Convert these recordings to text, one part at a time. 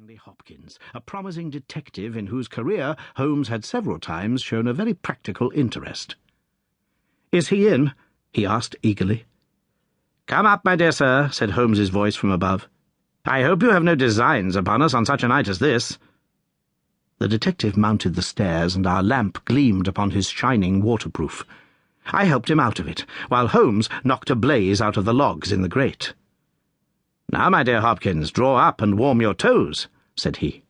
Stanley Hopkins, a promising detective in whose career Holmes had several times shown a very practical interest. "Is he in?" he asked eagerly. "Come up, my dear sir," said Holmes's voice from above. "I hope you have no designs upon us on such a night as this." The detective mounted the stairs, and our lamp gleamed upon his shining waterproof. I helped him out of it, while Holmes knocked a blaze out of the logs in the grate. "Now, my dear Hopkins, draw up and warm your toes," said he.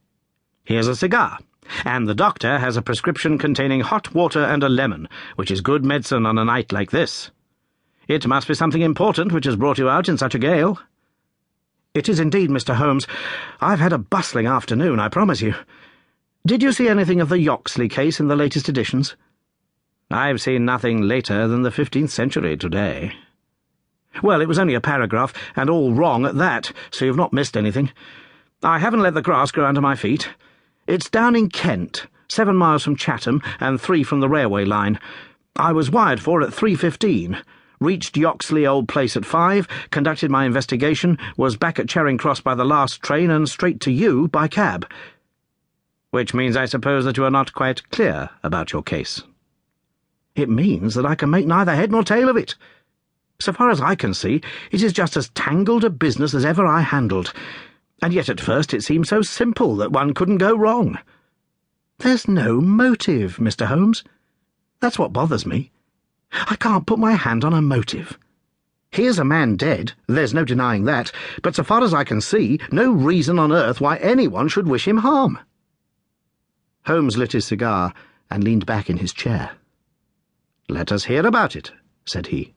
"Here's a cigar, and the doctor has a prescription containing hot water and a lemon, which is good medicine on a night like this. It must be something important which has brought you out in such a gale." "It is indeed, Mr. Holmes. I've had a bustling afternoon, I promise you. Did you see anything of the Yoxley case in the latest editions?" "I've seen nothing later than the 15th century today." "Well, it was only a paragraph, and all wrong at that, so you've not missed anything. I haven't let the grass grow under my feet. It's down in Kent, 7 miles from Chatham and 3 from the railway line. I was wired for at 3:15, reached Yoxley Old Place at 5, conducted my investigation, was back at Charing Cross by the last train and straight to you by cab." "Which means, I suppose, that you are not quite clear about your case." "It means that I can make neither head nor tail of it. So far as I can see, it is just as tangled a business as ever I handled, and yet at first it seemed so simple that one couldn't go wrong. There's no motive, Mr. Holmes. That's what bothers me. I can't put my hand on a motive. Here's a man dead, there's no denying that, but so far as I can see, no reason on earth why anyone should wish him harm." Holmes lit his cigar and leaned back in his chair. "Let us hear about it," said he.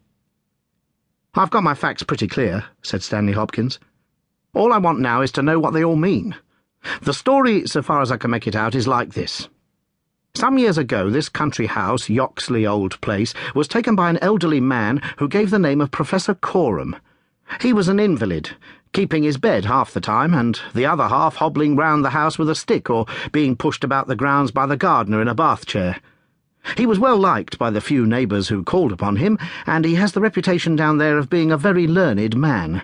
"I've got my facts pretty clear," said Stanley Hopkins. "All I want now is to know what they all mean. The story, so far as I can make it out, is like this. Some years ago, this country house, Yoxley Old Place, was taken by an elderly man who gave the name of Professor Coram. He was an invalid, keeping his bed half the time, and the other half hobbling round the house with a stick or being pushed about the grounds by the gardener in a bath chair. He was well liked by the few neighbours who called upon him, and he has the reputation down there of being a very learned man.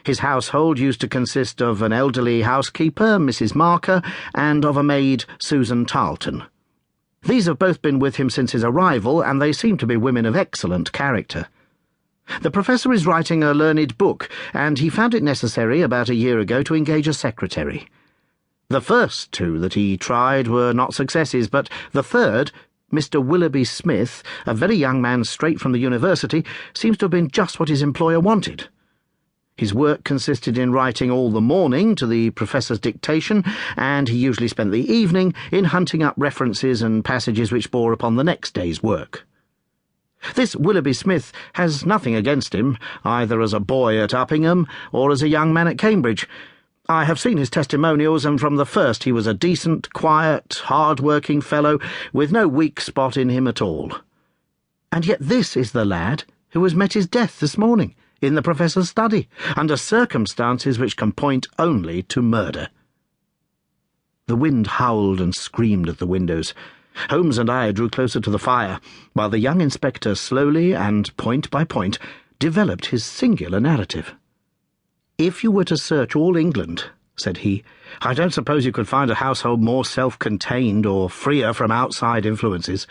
His household used to consist of an elderly housekeeper, Mrs. Marker, and of a maid, Susan Tarleton. These have both been with him since his arrival, and they seem to be women of excellent character. The professor is writing a learned book, and he found it necessary about a year ago to engage a secretary. The first 2 that he tried were not successes, but the third, Mr. Willoughby Smith, a very young man straight from the university, seems to have been just what his employer wanted. His work consisted in writing all the morning to the professor's dictation, and he usually spent the evening in hunting up references and passages which bore upon the next day's work. This Willoughby Smith has nothing against him, either as a boy at Uppingham or as a young man at Cambridge. I have seen his testimonials, and from the first he was a decent, quiet, hard-working fellow, with no weak spot in him at all. And yet this is the lad who has met his death this morning, in the professor's study, under circumstances which can point only to murder. The wind howled and screamed at the windows. Holmes and I drew closer to the fire, while the young inspector slowly and point by point developed his singular narrative. "If you were to search all England," said he, "I don't suppose you could find a household more self-contained or freer from outside influences.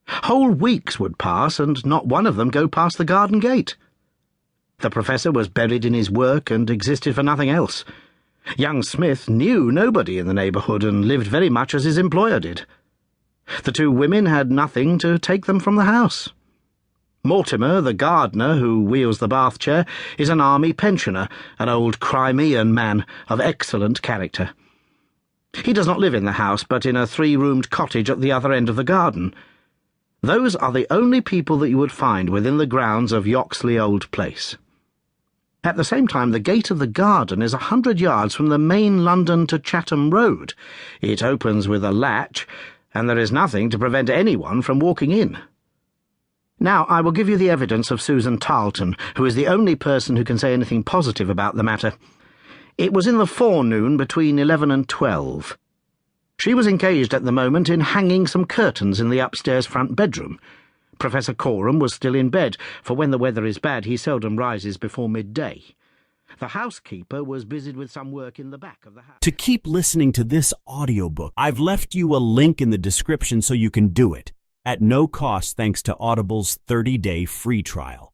Whole weeks would pass, and not one of them go past the garden gate. The professor was buried in his work and existed for nothing else. Young Smith knew nobody in the neighbourhood and lived very much as his employer did. The 2 women had nothing to take them from the house. Mortimer, the gardener who wheels the bath chair, is an army pensioner, an old Crimean man of excellent character. He does not live in the house, but in a 3-roomed cottage at the other end of the garden. Those are the only people that you would find within the grounds of Yoxley Old Place. At the same time, the gate of the garden is 100 yards from the main London to Chatham Road. It opens with a latch, and there is nothing to prevent anyone from walking in. Now, I will give you the evidence of Susan Tarleton, who is the only person who can say anything positive about the matter. It was in the forenoon between 11 and 12. She was engaged at the moment in hanging some curtains in the upstairs front bedroom. Professor Coram was still in bed, for when the weather is bad he seldom rises before midday. The housekeeper was busied with some work in the back of the house. To keep listening to this audiobook, I've left you a link in the description so you can do it, at no cost thanks to Audible's 30-day free trial.